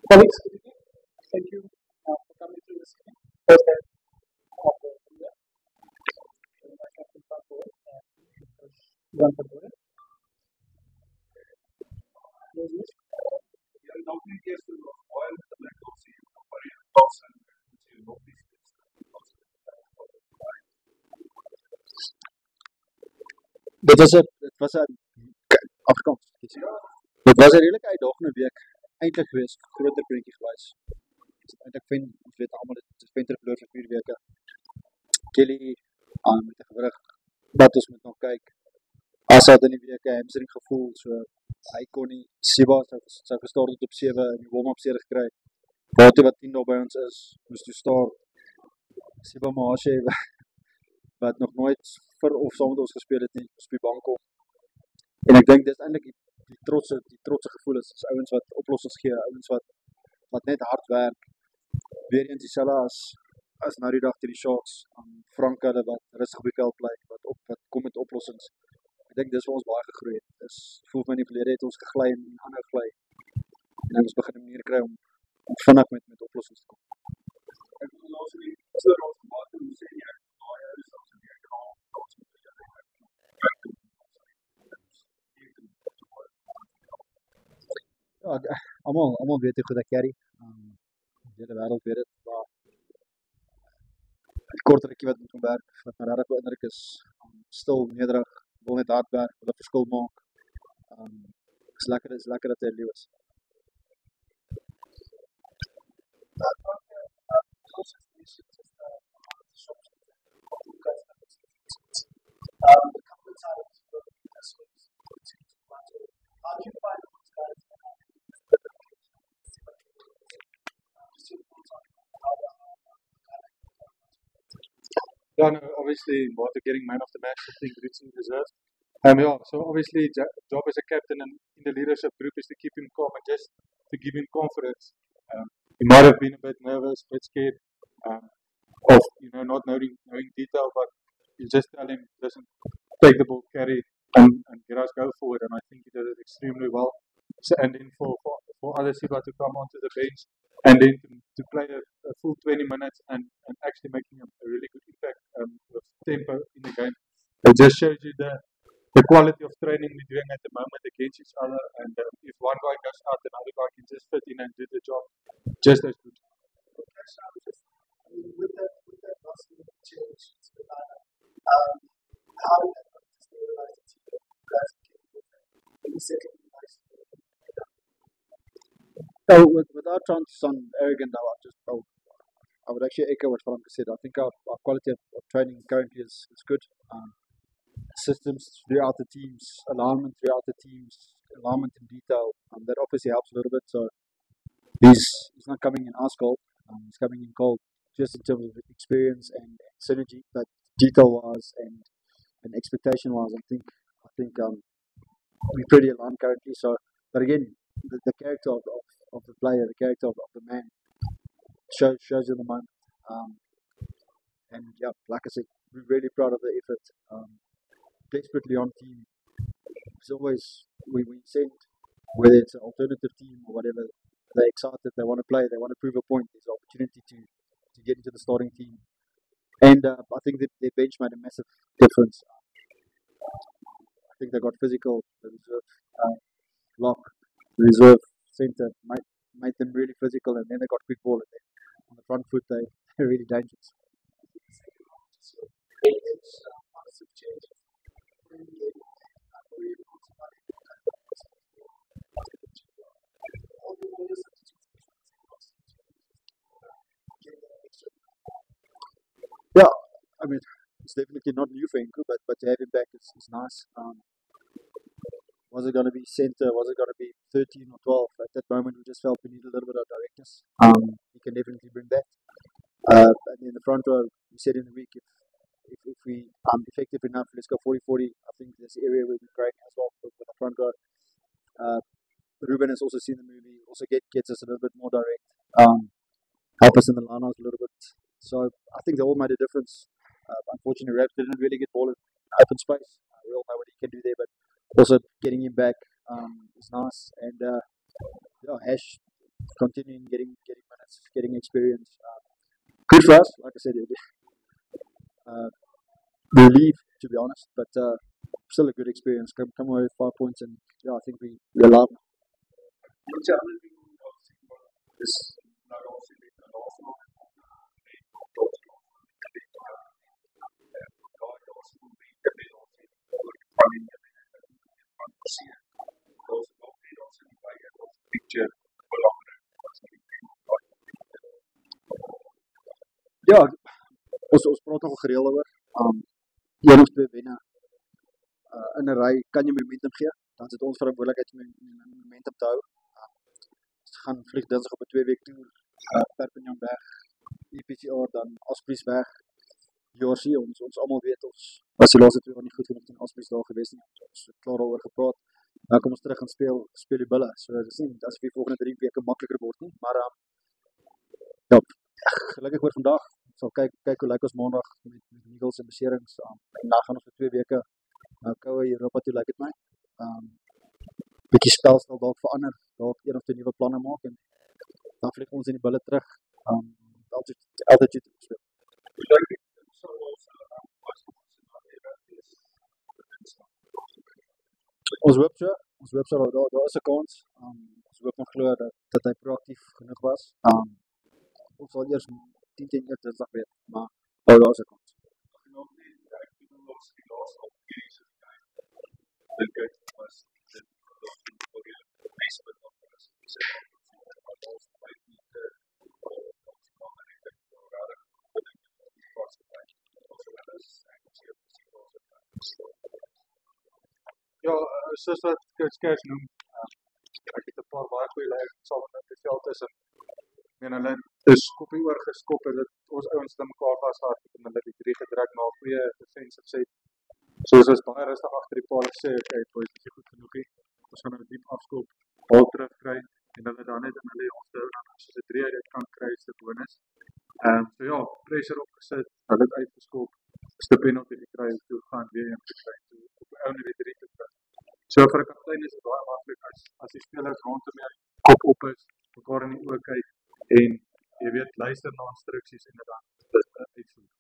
Colleagues, good evening. Thank you for coming to this evening. First day of the year. My captain Paul and Coach Ivan Padura. Dit was 'n Afrikaans. Dit was 'n redelike uitdagende week eintlik geweest, groter prentjie gewys. Eintlik ons weet almal dit is Venter verloor vir 4 weke. Kelly met 'n gewrig wat ons moet nog kyk. Asa het in die week 'n hamstring gevoel, so hy kon nie. Siba sou gestart het op 7 en die warm-up seer gekry. Baie wat 10 daar by ons is, moes toe staar. Siba Mahashe wat nog nooit vir of saam met ons gespeel het nie, op die bank kom. En ek dink dis eintlik die trotse gevoel is ouens wat oplossings gee, ouens wat net hard werk. Weer eens dieselfde as nou die dag teen die Sharks, Frank hulle wat rustig op die veld bly, wat kom met oplossings. Ek dink dis waar ons baie gegroei het. Dis voel my in die verlede het ons gegly en aanhou gly. En ons begin 'n manier kry om vinnig met oplossings te kom. Ek wil nou sê as jy ons maak en sê jy baie is ons weer kraal ons moet jy Ja, almal weet hoe goed ek carry. Die hele wêreld weet dit, maar die kort rukkie wat met hom werk, wat my regtig beïndruk is, stil, nederig, wil net hard werk, wil 'n verskil maak. Is lekker dat hy lief is. Yeah, no, obviously, Martha getting man of the match, I think richly deserved. Yeah, so obviously, job as a captain and in the leadership group is to keep him calm and just to give him confidence. He might have been a bit nervous, a bit scared of not knowing detail, but you just tell him, listen, take the ball, carry, and get us go forward. And I think he did it extremely well. So, and then for other Siba to come onto the bench and then to play a full 20 minutes and actually making a really good impact with tempo in the game. It just shows you the quality of training we're doing at the moment against each other. And if one guy goes out, another guy can just fit in and do the job just as good. With that change, how did that stabilize the team? In the second So without trying to sound arrogant, I would actually echo what Frank said. I think our quality of training currently is good. Systems throughout the teams, alignment throughout the teams, alignment in detail. That obviously helps a little bit. So he's not coming in ice cold. He's coming in cold, just in terms of experience and synergy, but detail-wise and expectation-wise, I think we're pretty aligned currently. So, but again, the character of the player, the character of the man, shows in the moment. And yeah, like I said, we're really proud of the effort. Desperately on team. It's always we send, whether it's an alternative team or whatever, they're excited, they want to play, they want to prove a point. There's an opportunity to get into the starting team. And I think that their bench made a massive difference. I think they got physical, the reserve lock, the reserve centre made them really physical, and then they got quick ball. And on the front foot, they're really dangerous. Yeah, I mean, it's definitely not new for Inku, but to have him back is nice. Was it going to be centre? Was it going to be 13 or 12? At that moment, we just felt we needed a little bit of directness. He can definitely bring that. And in the front row, we said in the week, if we effective enough, let's go 40-40. I think this area will be great as well with the front row. Ruben has also seen the movie, also gets us a little bit more direct, help us in the lineouts a little bit. So I think they all made a difference. Unfortunately, Raps didn't really get ball in open space. We all know what he can do there, but also getting him back is nice. And yeah, Ash continuing getting minutes, getting experience. Good for us, like I said, relief to be honest, but still a good experience. Come away with 5 points, and yeah, I think we're alive. Ja, ons praat nogal gereeld oor. Een of twee wenne in 'n ry kan jy momentum gee. Dan is dit ons verantwoordelikheid om die momentum te hou. Ons gaan vlieg dinsdag op 'n 2-week toer. Perpignan weg, EPCR, dan Aspries weg. Jorsie, ons almal weet ons was die laaste 2 jaar nie goed genoeg teen Aspries daar gewees nie. Ons het klaar daaroor gepraat. Nou kom ons terug en speel die bulle. So dis nie asof die volgende 3 weke makliker word nie, maar ja, gelukkig oor vandag. Ons sal kyk hoe lyk ons maandag met Eagles en beserings. En dan gaan ons vir 2 weke koue Europa toe, lyk dit my. Bietjie spelstel dalk verander, dalk 1 of 2 nuwe planne maak en dan vlieg ons in die bulle terug. Altitude te speel. Ons hoop so daar is 'n kans. Ons hoop nog glo dat hy proaktief genoeg was. Ons sal eers 10 teen 1 Dinsdag weet, maar daar is 'n kans. Ja, soos wat Coach Cash noem, ek het 'n paar baie goeie leiers saam met die veld is en hulle is koppie oor geskop en dit ons ouens het mekaar vasgehard en hulle die 3 gedruk na 'n goeie defensive set. So ons baie rustig agter die paal gesê, okay, boys, dit is goed genoeg hier. Ons gaan 'n diep afskop, bal terugkry en hulle dan net in hulle ons hou dan as ons 'n 3 uit dit kan kry is 'n bonus. So ja, pressure opgesit, hulle het uitgeskop, is 'n penalty gekry toe gaan weer een gekry toe op 'n ouer weer 3 te kry. So vir 'n kaptein is dit baie maklik as die spelers rondom jou kop op is, mekaar in die oë kyk en jy weet luister na instruksies en dan dit uitvoer.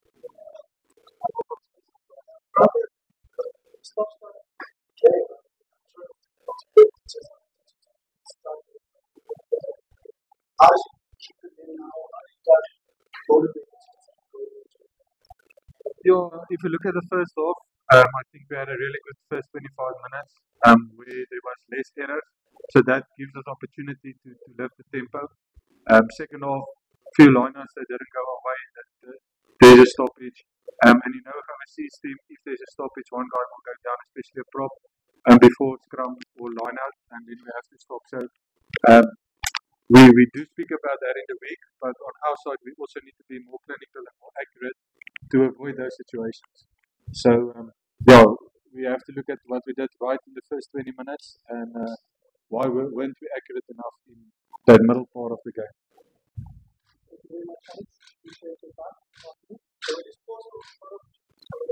If you look at the first half, I think we had a really good first 25 minutes where there was less errors. So that gives us opportunity to lift the tempo. Second half, few liners that didn't go our way. There's a stoppage. And you know, overseas team, if there's a stoppage, one guy will go down, especially a prop, before scrum or line out, and then we have to stop. So we do speak about that in the week, but on our side, we also need to be more clinical and more accurate to avoid those situations. So, we have to look at what we did right in the first 20 minutes and why weren't we accurate enough in that middle part of the game. Thank you very much,